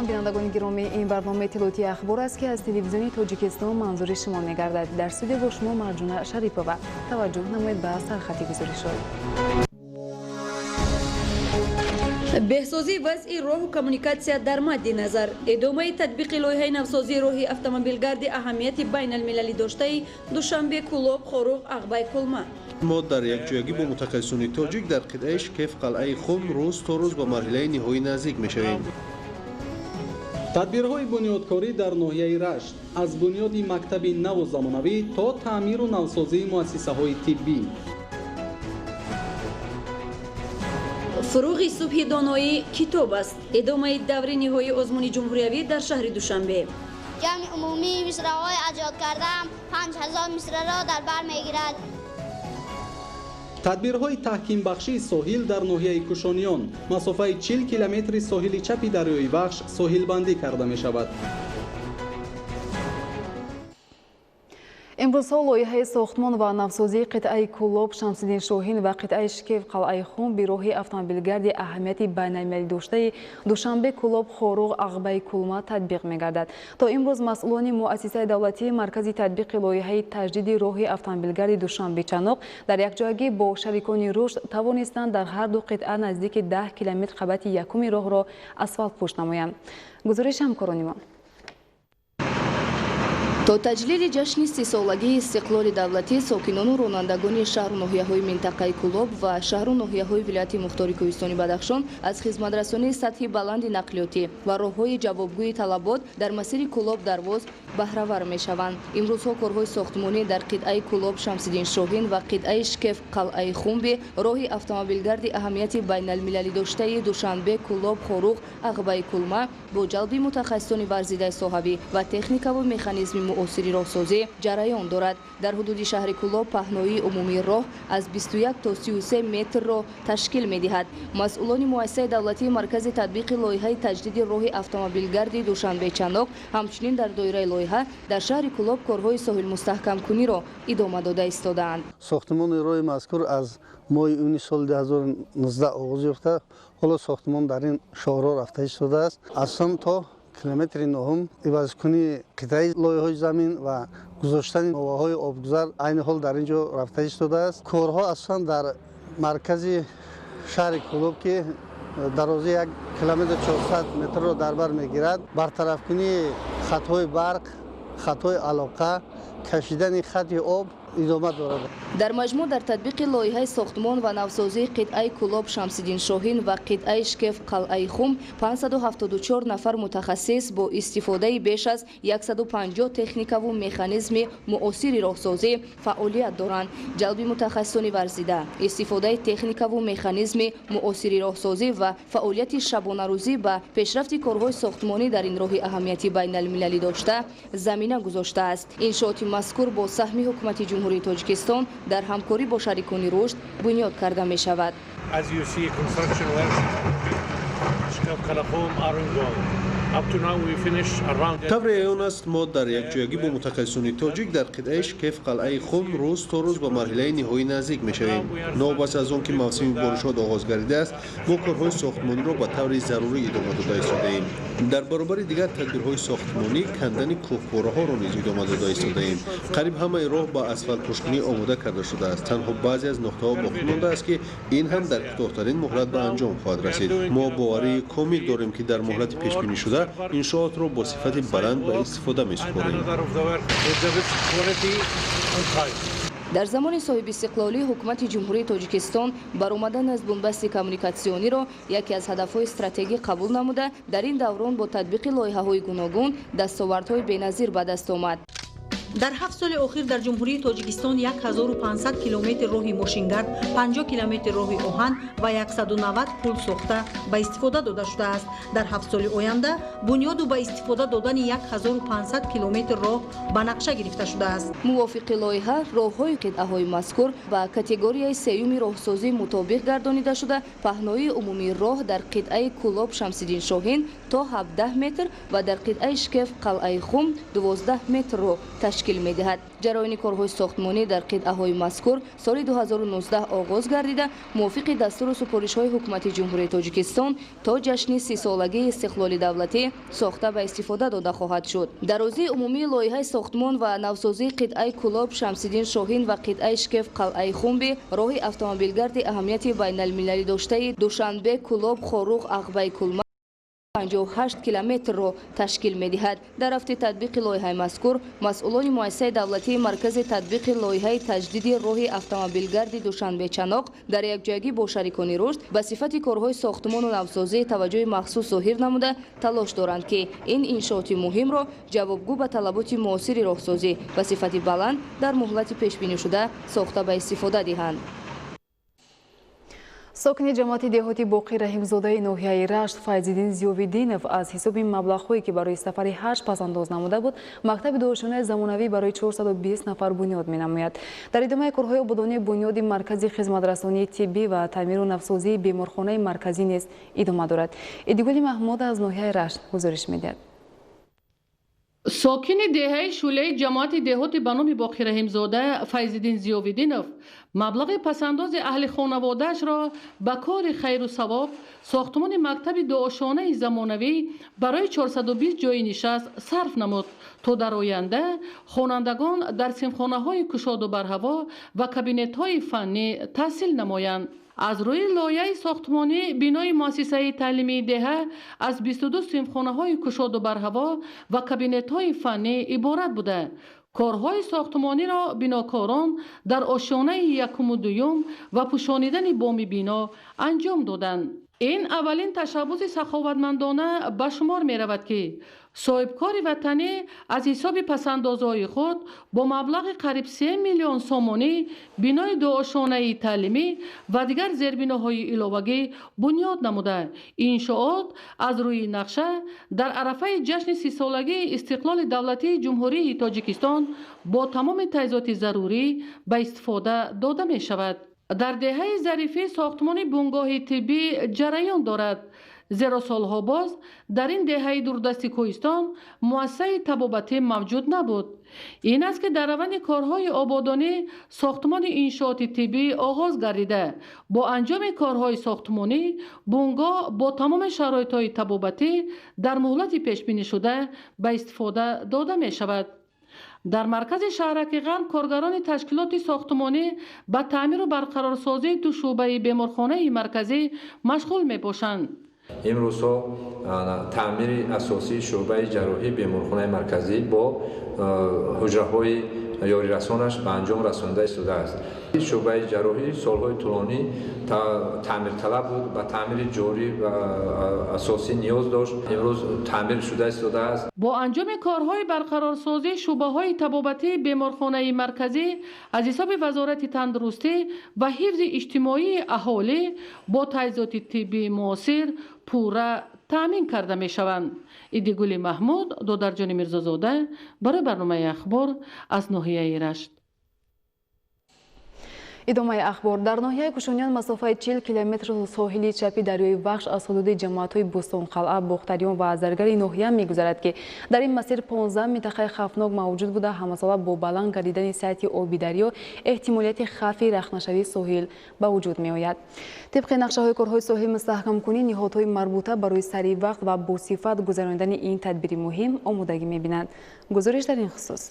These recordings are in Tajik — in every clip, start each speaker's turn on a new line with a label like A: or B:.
A: سلام بینندگان گرامی، این برنامه اطلاعاتی اخبار است که از تلویزیون تاجیکستان منظور شما می‌گردد. در استودیو با شما مرجانه شریفова. توجه نمایید به سرخط گزارش‌ها.
B: بهسازی وضع راه و کمیونیکاسیا در مد نظر، ادامه تطبیق لایحه نوسازی راه автомобилгарди اهمیت بین المللی داشته دوشنبه کلوب خوروغ عقبه کلمه.
C: ما در یک جایگی با متخصصان تاجیک در قطعه شکف قلعه خم روز تا روز به مرحله نهایی نزدیک می‌شویم.
D: تدبیرهای بنیادکاری در ناحیه رشت از بنیاد مکتب نو و زمانوی تا تعمیر و نوسازی مؤسسه‌های طبی.
B: فروغ صبح دانایی کتاب است. ادامه دوره نهایی آزمون جمهوریوی در شهر دوشنبه.
E: جمع عمومی مصرع‌های ایجاد کردم 5000 مصرع را در بر میگیرد.
D: تدبیرهای تحکیم بخشی ساحل در ناحیه کوشانیان، مسافه 40 کیلومتر ساحل چپ دریای بخش ساحل بندی کرده می شود.
A: امروزها لایحه ساختمان و نوسازی قطعه کلوب شمس‌الدین شاهین و قطعه شکف قلعه خم به راه автомобилгарди اهمیت بین‌المللی داشته دوشنبه کلوب خوروغ عقبه کلمه تطبیق می‌گردد. تا امروز مسئولان مؤسسه دولتی مرکز تطبیق لایحه تجدید راه автомобилгарди دوشنبه چنوق در یک جایگی با شریکان رشد توانستند در هر دو قطعه نزدیک 10 کیلومتر خط یکم راه را اسفالت پوش نمایند. گزارش همکاران ما.
F: تو تجلیل جشن 30 سالگی استقلال دولتی ساکنان و رانندگان شهر و ناحیه‌های منطقه کلوب و شهر و ناحیه‌های ولایت مختار کوهستانی بدخشان از خدمترسانی سطح بلند نقلیاتی و راه‌های جوابگوی طلبات در مسیر کلوب درواز بهره‌ور می‌شوند. امروزها کارهای ساختمانی در قطعه کلوب شمس‌الدین شاهین و قطعه شکف قلعه خم به راه автомобилгарди اهمیت بین‌المللی داشته دوشنبه کلوب خوروغ عقبه کلمه با جلب متخصصان ورزیده صاحبی و تکنیک و مکانیزم معاصر راهسازی جریان دارد. در حدود شهر کلوب پهنایی عمومی راه از 21 تا 33 متر را تشکیل می‌دهد. مسئولان مؤسسه دولتی مرکز تطبیق لایحه تجدید راه автомобилгарди دوشنبه چنوق همچنین در دایره لایحه در شهر کلوب کارهای ساحل مستحکم کنی را ادامه داده ایستادند.
G: ساختمان راه مذکور از ماه یونیو سال 2019 آغاز یافته، حالا ساختمان در این شاهراه رفته شده است. اصلا تا کیلومتر نهم عوض کنی قطعه لایه‌های زمین و گذاشتن نوآهای آبگذر عین حال در اینجا رفته شده است. کارها اصلا در مرکز شهر کلوب که درازی 1 کیلومتر 400 متر را در بر میگیرد، برطرف کنی خط‌های برق، خط‌های علاقه، کشیدن خط آب ادامه دارد.
F: در مجموع در تطبیق لایحه ساختمان و نوسازی قطعه کلوب شمس‌الدین شاهین و قطعه شکف قلعه خم 574 نفر متخصص با استفاده بیش از 150 تکنیک و مکانیزم معاصر راهسازی فعالیت دارند. جلب متخصصان ورزیده، استفاده تکنیک و مکانیزم معاصر راهسازی و فعالیت شبانه روزی به پیشرفت کارهای ساختمانی در این راه اهمیتی بین‌المللی داشته زمینه گذاشته است. انشاءات مذکور با سهم حکومت جمهوری تاجیکستان در همکاری با شریکان رشد بنیاد کرده می شود.
C: طبع عیان است ما در یک جایگی با متخصصان تاجیک در قطعه شکف قلعه خم روز تا روز به مرحله نهایی نزدیک می‌شویم. نوبت از آن که موسم بارشات آغاز گردیده است، ما کارهای ساختمانی را به طور ضروری ادامه داده ایستاده‌ایم. در برابر دیگر تدبیرهای ساختمانی کندن کوهپاره‌ها را نیز ادامه داده ایستاده‌ایم. قریب همه راه با اسفالت پوشکنی آماده کرده شده است. تنها بعضی از نقطه‌ها باقی مانده است که این هم در کوتاه‌ترین مهلت به انجام خواهد رسید. ما باوری کامل داریم که در مهلت پیش بینی شده انشاءات را با صفت بلند به استفاده می‌سپاریم.
F: در زمان صاحب استقلالی حکومت جمهوری تاجیکستان برآمدن از بنبست کمیونیکاسیونی را یکی از هدف‌های استراتژیک قبول نموده در این دوران با تطبیق لایحه‌های گوناگون دستاوردهای بی‌نظیر به دست آمد.
H: در 7 سال اخیر در جمهوری تاجیکستان 1500 کیلومتر راه ماشینگرد، 50 کیلومتر راه آهن و 190 پل ساخته به استفاده داده شده است. در 7 سال آینده بنیاد و به استفاده دادن 1500 کیلومتر راه به نقشه گرفته شده است.
F: موافق لایحه راه‌های قطعه‌های مذکور با کاتگوری سیوم راهسازی مطابق گردانیده شده. پهنایی عمومی راه در قطعه کلوب شمس‌الدین شاهین تا 17 متر و در قطعه شکف قلعه خم 12 متر را تشکیل ташкил медиҳад. ҷараёни корҳои сохтмонӣ дар қитъаҳои мазкур соли 2019 оғоз гардида мувофиқи дастуру супоришҳои ҳукумати ҷумҳурии тоҷикистон то ҷашни 30-солагии истиқлоли давлатӣ сохта ба истифода дода хоҳад шуд. дар розии умумии лоиҳаи сохтмон ва навсозии қитъаи Кулоб, Шамсиддин Шоҳин ва қитъаи Шкеф қалъаи Хумби роҳи автомобилгарди аҳамияти байналмилалӣ доштаи Душанбе, Кулоб, Хоруғ, Ағбай, Кулма 58 километрро ташкил медиҳад. дар рафти татбиқи лоиҳаи мазкур масъулони муассисаи давлатии маркази татбиқи лоиҳаи таҷдиди роҳи автомобилгарди Душанбе-Чаноқ дар якҷоягӣ бо шарикони рушд ба сифати корҳои сохтмону навсозӣ таваҷҷӯҳи махсус зоҳир намуда талош доранд ки ин иншооти муҳимро ҷавобгӯ ба талаботи муосири роҳсозӣ ба сифати баланд дар муҳлати пешбинишуда сохта ба истифода диҳанд.
A: ساکن جماعت دهاتی باقی رحیمزاده ناحیه رشت فیض‌الدین ضیاءالدینov از حساب مبلغ‌هایی که برای سفر حج پس‌انداز نموده بود مکتب دعاشانه زمانوی برای 420 نفر بنیاد می‌نماید. در ادامه کارهای آبادانی بنیاد مرکز خدمت‌رسانی طبی و تعمیر و نفسازی بیمارخانه مرکزی نیز ادامه دارد. ادیگل محمود از ناحیه رشت گزارش می‌دهد.
I: ساکن دهه شوله جماعت دهاتی به نام باقی رحیمزاده فیض‌الدین ضیاءالدینov مبلغ پسنداز اهل خانواده‌اش را به کار خیر و ثواب ساختمان مکتب دعاشانه زمانوی برای 420 جای نشست صرف نمود تا در آینده خوانندگان در سیمخانه‌های کشاد و برهوا و کابینت‌های فنی تحصیل نمایند. از روی لایحه ساختمانی بینای مؤسسه تعلیمی دهه از 22 سیمخانه‌های کشاد و برهوا و کابینت‌های فنی عبارت بوده. کارهای ساختمانی را بناکاران در آشیانه یکم و دوم و پوشانیدن بام بنا انجام دادند. این اولین تشبث سخاوتمندانه به شمار می رود که صاحبکار وطنی از حساب پسندازهای خود با مبلغ قریب 3 میلیون سومانی بینای دعاشانه تعلیمی و دیگر زیربناهای علاوه‌ای بنیاد نموده. انشاءات از روی نقشه در عرفه جشن 30 سالگی استقلال دولتی جمهوری تاجیکستان با تمام تجهیزات ضروری به استفاده داده می شود. در دهه ظریفی ساختمان بنگاه طبی جریان دارد. زیرا سالها باز در این دهه دوردست کوهستان مؤسسه طبابتی موجود نبود. این است که در روند کارهای آبادانی ساختمان انشاءات طبی آغاز گردیده. با انجام کارهای ساختمانی بنگاه با تمام شرایط‌های طبابتی در مهلت پیشبینی شده به استفاده داده می شود. در مرکز شهرک غرب کارگران تشکیلات ساختمانی به تعمیر و برقرارسازی دو شعبه بیمارخانه مرکزی مشغول می باشند.
J: امروزها تعمیر اساسی شعبه جراحی بیمارخانه مرکزی با حجره‌های یاری رسانش به انجام رسانده شده است. شعبه جراحی سالهای طولانی تعمیر طلب بود و تعمیر جاری و اساسی نیاز داشت. امروز تعمیر شده است.
I: با انجام کارهای برقرارسازی شعبه‌های طبابتی بیمارخانه مرکزی از حساب وزارت تندرستی و حفظ اجتماعی اهالی با تجهیزات طبی معاصر پورا تامین کرده می شوند. ایدگل محمود دودرجان میرزازاده برای برنامه اخبار از ناحیه رشت.
A: ادامه اخبار در ناحیه کوشانیان مسافت 40 کیلومتر ساحلی چپی دریای وخش از حدود جماعت‌های بوستان قلعه، بختریان و ازرگری ناحیه می‌گذرد که در این مسیر 15 منطقه خطرناک موجود بوده. همساله با بلند گردیدن سطح آبی دریا احتمالیت خفی رخنه‌شوی ساحل به وجود می‌آید. طبق نقشه‌های کارهای ساحل مستحکم کنی نهادهای مربوطه برای سریع وقت و با صفت گذراندن این تدبیر مهم آمادگی می‌بینند. گزارش در این خصوص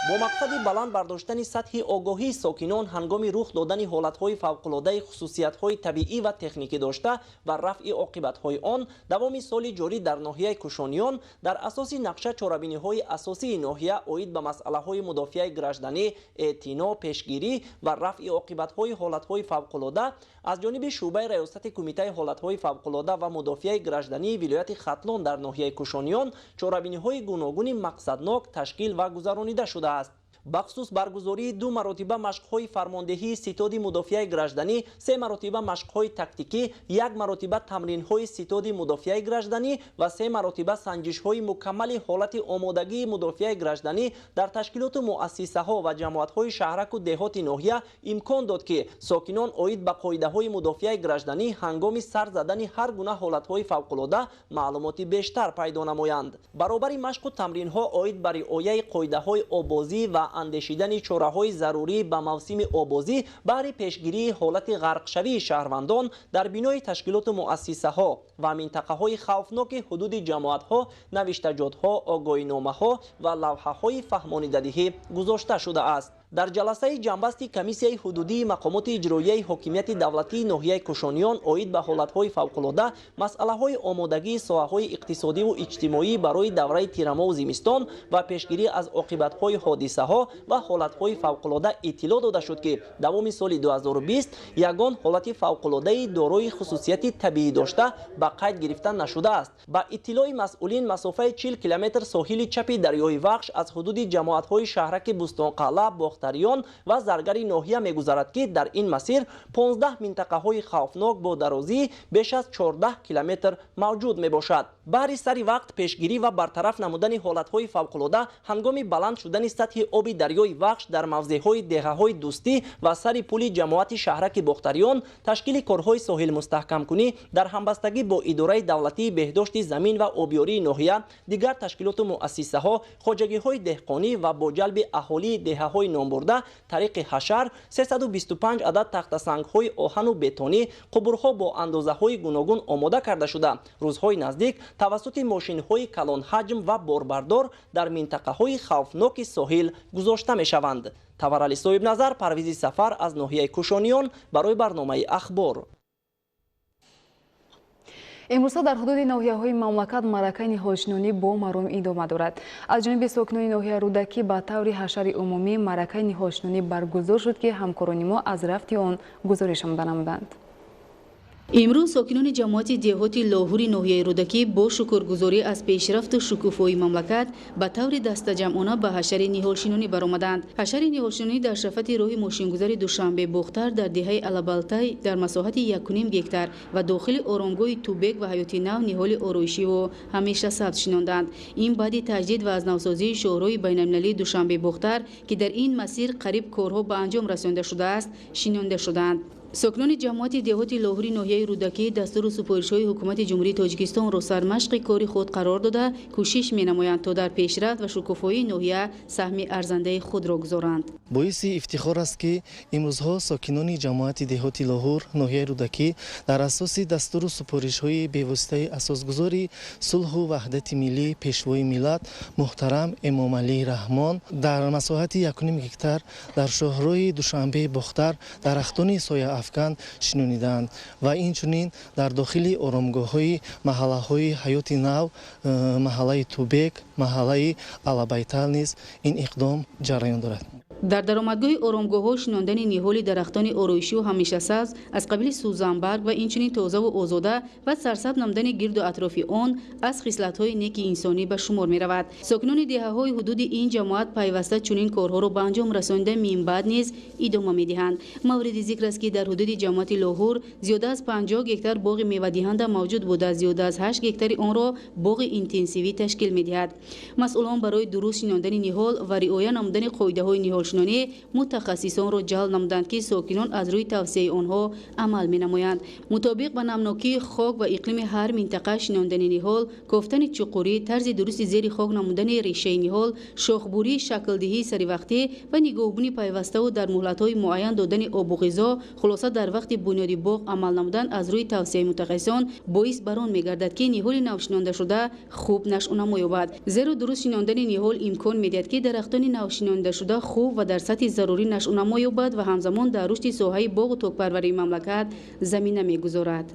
K: با مقصد بلند برداشتن سطح آگاهی ساکنان هنگام رخ دادن حالتهای فوق‌العاده خصوصیت‌های طبیعی و تکنیکی داشته و رفع عاقبت‌های آن، دوام سال جاری در ناحیه کوشانیان در اساس نقشه چاره‌بینی‌های اساسی ناحیه عاید به مسئله‌های مدافع گردشدنی، اعتنا، پیشگیری و رفع عاقبت‌های حالت‌های فوق‌العاده از جانب شعبه ریاست کمیته حالت‌های فوق‌العاده و مدافع گردشدنی ولایت ختلان در ناحیه کوشانیان چاره‌بینی‌های گوناگون مقصدناک تشکیل و گذرانیده شده است. бахусус баргузории 2 маротиба машқҳои фармондеҳии ситоди мудофиаи гражданӣ, 3 маротиба машқҳои тактикӣ, 1 маротиба тамринҳои ситоди мудофиаи гражданӣ ва 3 маротиба санҷишҳои мукаммали ҳолати омодагии мудофиаи гражданӣ дар ташкилоту муассисаҳо ва ҷамоатҳои шаҳраку деҳоти ноҳия имкон дод ки сокинон оид ба қоидаҳои мудофиаи гражданӣ ҳангоми сар задани ҳар гуна ҳолатҳои фавқулода маълумоти бештар пайдо намоянд. баробари машқу тамринҳо оид ба риояи қоидаҳои обозӣ ва андешидани чораҳои зарурӣ ба мавсими обозӣ баҳри пешгирии ҳолати ғарқшавии шаҳрвандон дар бинои ташкилоту муассисаҳо ва минтақаҳои хавфноки ҳудуди ҷамоатҳо навиштаҷотҳо, огоҳиномаҳо ва лавҳаҳои фаҳмонидадиҳӣ гузошта шудааст. дар ҷаласаи ҷамъбасти комиссияи ҳудудии мақомоти иҷроияи ҳокимияти давлатии ноҳияи кушониён оид ба ҳолатҳои фавқулода, масъалаҳои омодагии соҳаҳои иқтисодиву иҷтимоӣ барои давраи тирамоҳу зимистон ва пешгирӣ аз оқибатҳои ҳодисаҳо ва ҳолатҳои фавқулода иттилоъ дода шуд ки давоми соли 2020 ягон ҳолати фавқулодаи дорои хусусияти табиӣ дошта ба қайд гирифта нашудааст. ба иттилои масъулин масофаи 40 километр соҳили чапи дарёи Вахш аз ҳудуди ҷамоатҳои шаҳраки Бустонқалъа, Бохтариён ва Заргари ноҳия мегузарад ки дар ин масир 15 минтақаҳои хавфнок бо дарозии беш аз 14 километр мавҷуд мебошад. баҳри сари вақт пешгирӣ ва бартараф намудани ҳолатҳои фавқулода ҳангоми баланд шудани сатҳи оби дарёи Вахш дар мавзеъҳои деҳаҳои Дӯстӣ ва сари пули ҷамоати шаҳраки Бохтариён, ташкили корҳои соҳилмустаҳкамкунӣ дар ҳамбастагӣ бо идораи давлатии беҳдошти замин ва обёрии ноҳия, дигар ташкилоту муассисаҳо, хоҷагиҳои деҳқонӣ ва бо ҷалби аҳолии деҳаҳои номбурда тариқи ҳашар 325 адад тахтасангҳои оҳану бетонӣ, қубурҳо бо андозаҳои гуногун омода карда шуда рӯзҳои наздик тавассути мошинҳои калонҳаҷм ва борбардор дар минтақаҳои хавфноки соҳил гузошта мешаванд. Таварали соҳибназар, Парвизи Сафар аз ноҳияи Кушониён барои барномаи ахбор.
A: имрӯзҳо дар ҳудуди ноҳияҳои мамлакат маъракаи ниҳолшинонӣ бо маром идома дорад. аз ҷониби сокинони ноҳия Рӯдакӣ ба таври ҳашари умумӣ маъракаи ниҳолшинонӣ баргузор шуд ки ҳамкорони мо аз рафти он гузориш намуданд.
F: имрӯз сокинони ҷамоати деҳоти лоҳури ноҳияи Рӯдакӣ бо шукргузорӣ аз пешрафту шукуфои мамлакат ба таври дастаҷамъона ба ҳашари ниҳолшинонӣ баромаданд. ҳашари ниҳолшинонӣ дар шафати роҳи мошингузари Душанбе Бухтар дар деҳаи Алабалтай дар масоҳати 1.5 гектар ва дохили оромгоҳи Тубек ва ҳаёти нав ниҳоли ороишиву ҳамешасабз шинонданд. ин баъди таҷдид ва аз навсозии шоҳроҳи байналмилалии Душанбе Бухтар ки дар ин масир қариб корҳо ба анҷом расонида шудааст, шинонда шуданд. сокинони ҷамоати деҳоти лоҳури ноҳияи Рӯдакӣ дастуру супоришҳои ҳукумати ҷумҳурии Тоҷикистонро сармашқи кори худ қарор дода кӯшиш менамоянд то дар пешрафт ва шукуфоии ноҳия саҳми арзандаи худро гузоранд.
L: боиси ифтихор аст ки имрӯзҳо сокинони ҷамоати деҳоти лоҳур ноҳияи Рӯдакӣ дар асоси дастуру супоришҳои бевоситаи асосгузори сулҳу ваҳдати миллӣ пешвои миллат муҳтарам Эмомалии Раҳмон дар масоҳати 1.5 гектар дар шоҳроҳи Душанбе Бухтар дарахтони соя афкан шинониданд ва инчунин дар дохили оромгоҳҳои маҳаллаҳои ҳаёти нав, маҳаллаи Тубек, маҳаллаи Алабайтал низ ин иқдом ҷараён дорад.
F: дар даромадгоҳи оромгоҳҳо шинондани ниҳоли дарахтони ороишиву ҳамешасабз аз қабили сӯзанбарг ва инчунин тозаву озода ва сарсабз намудани гирду атрофи он аз хислатҳои неки инсонӣ ба шумор меравад. сокинони деҳаҳои ҳудуди ин ҷамоат пайваста чунин корҳоро ба анҷом расонида минбаъд низ идома медиҳанд. мавриди зикр аст ки дар ҳудуди ҷамоати лоҳур зиёда аз 50 гектар боғи мевадиҳанда мавҷуд буда, зиёда аз 8 гектари онро боғи интенсивӣ ташкил медиҳад. масъулон барои дуруст шинондани ниҳол ва риоя намудани қоидаҳои ниҳолшинонӣ мутахассисонро ҷалб намуданд ки сокинон аз рӯи тавсияи онҳо амал менамоянд. мутобиқ ба намнокии хок ва иқлими ҳар минтақа шинондани ниҳол, кофтани чуқурӣ, тарзи дурусти зери хок намудани решаи ниҳол, шохбурӣ, шаклдиҳии саривақтӣ ва нигоҳубини пайваставу дар муҳлатҳои муайян додани обу ғизо, хулоса дар вақти бунёди боғ амал намудан аз рӯи тавсияи мутахассисон боис бар он мегардад ки ниҳоли навшинондашуда хуб нашъунамо ёбад. зеро дуруст шинондани ниҳол имкон медиҳад ки дарахтони навшинондашуда хуб ва дар сатҳи зарурӣ нашъунамо ёбад ва ҳамзамон дар рушди соҳаи боғу токпарварии мамлакат замина мегузорад.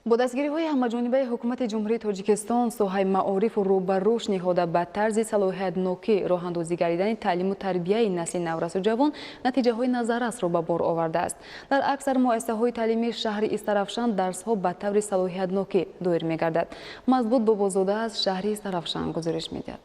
A: бо дастгириҳои ҳамаҷонибаи ҳукумати ҷумҳурии Тоҷикистон соҳаи маорифу рӯ ба рушд ниҳода ба тарзи салоҳиятнокӣ роҳандозӣ гардидани таълиму тарбияи насли наврасу ҷавон натиҷаҳои назаррасро ба бор овардааст. дар аксар муассисаҳои таълимии шаҳри Истарафшан дарсҳо ба таври салоҳиятнокӣ доир мегардад. Мазбут Бобозода аз шаҳри Истарафшан гузориш медиҳад.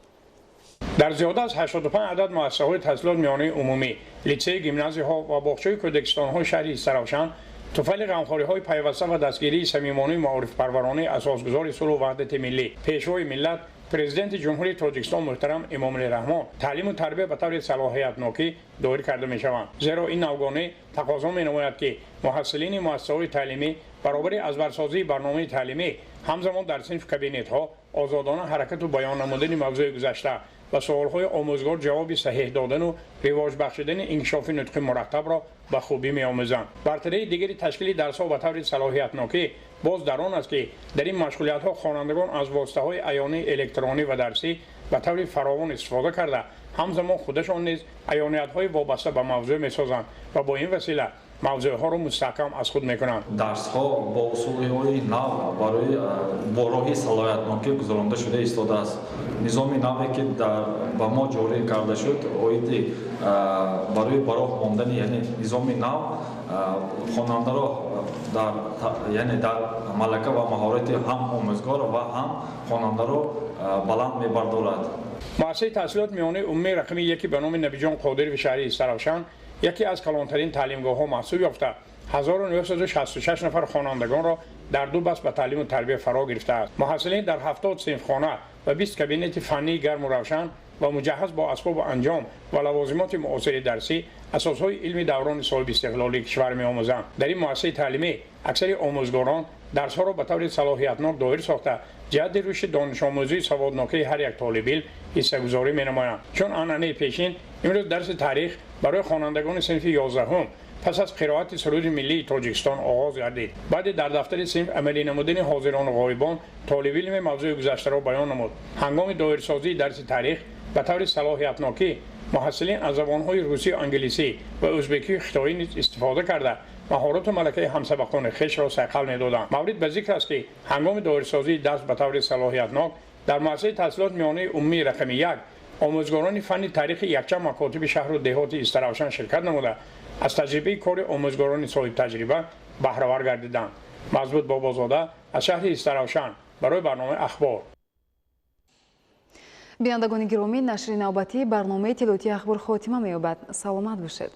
M: дар зиёда аз 85 адад муассисаҳои таҳсилот миёнаи умумӣ, литсей, гимназияҳо ва боғчаҳои кӯдакистониҳои шаҳри Истаравшан туфайли ғамхориҳои пайваста ва дастгирии самимонаи маорифпарваронаи асосгузори сулҳу ваҳдати миллӣ, пешвои миллат, президенти ҷумҳурии Тоҷикистон муҳтарам Эмомалӣ Раҳмон таълиму тарбия ба таври салоҳиятнокӣ доир карда мешаванд. Зеро ин навгонӣ тақозо менамояд ки муҳассилини муассисаҳои таълимӣ баробари азбарсозии барномаи таълимӣ ҳамзамон дар синф кабинетҳо озодона ҳаракату баён намудани мавзӯи гузашта ва суолҳои омӯзгор ҷавоби саҳеҳ додану ривоҷбахшидани инкишофи нутқи мураттабро ба хубӣ меомӯзанд. бартарии дигари ташкили дарсҳо ба таври салоҳиятнокӣ боз дар он аст ки дар ин машғулиятҳо хонандагон аз воситаҳои аёнии электронӣ ва дарсӣ ба таври фаровон истифода карда ҳамзамон худашон низ аёниятҳои вобаста ба мавзӯъ месозанд ва бо ин васила мавзӯъҳоро мустаҳкам аз худ мекунанд.
N: дарсҳо бо усулҳои нав барои бо роҳи салоҳиятнокӣ гузаронда шуда истодааст. низоми наве ки ба мо ҷорӣ карда шуд оиди барои ба роҳ мондани яъне низоми нав хонандаро дар малака ва маҳорати ҳам омӯзгор ва ҳам хонандаро баланд мебардорад.
M: муассисаи таҳсилот миёнаи умумии рақами 1 ба номи Набиҷон Қодирови шаҳри Истаравшан яке аз калонтарин таълимгоҳҳо маҳсуб ёфта 1966 нафар хонандагонро дар ду баст ба таълиму тарбия фаро гирифтааст. муҳассилин дар 70 синфхона ва 20 кабинети фаннии гарму равшан ва муҷаҳҳаз бо асбобу анҷом ва лавозимоти муосири дарсӣ асосҳои илми даврони соҳиби истиқлолии кишвар меомӯзанд. дар ин муассисаи таълимӣ аксари омӯзгорон дарсҳоро ба таври салоҳиятнок доир сохта ҷиҳати рушди донишомӯзии саводнокии ҳар як толибилм ҳиссагузорӣ менамоянд. чун анъанаи пешин имрӯз дарси таърих барои хонандагони синфи 11 пас аз қироати суруди миллии Тоҷикистон оғоз гардид. баъде дар дафтари синф амалӣ намудани ҳозирону ғоибон толибилми мавзӯи гузаштаро баён намуд. ҳангоми доирсозии дарси таърих ба таври салоҳиятнокӣ муҳассилин аз забонҳои русию англисӣ ва ӯзбекию хитоӣ низ истифода карда маҳорату малакаи ҳамсабақони хешро сайқал медоданд. маврид ба зикр аст ки ҳангоми доирсозии дарс ба таври салоҳиятнок дар муассисаи таҳсилот миёнаи умумии рақами 1 омӯзгорони фанни таърихи якчанд макотиби шаҳру деҳоти Истаравшан ширкат намуда аз таҷрибаи кори омӯзгорони соҳибтаҷриба баҳравар гардиданд. Мазбут Бобозода аз шаҳри Истаравшан барои барномаи ахбор.
A: бинандагони гиромӣ, нашри навбатии барномаи тилоти ахбор хотима меёбад. саломат бошед.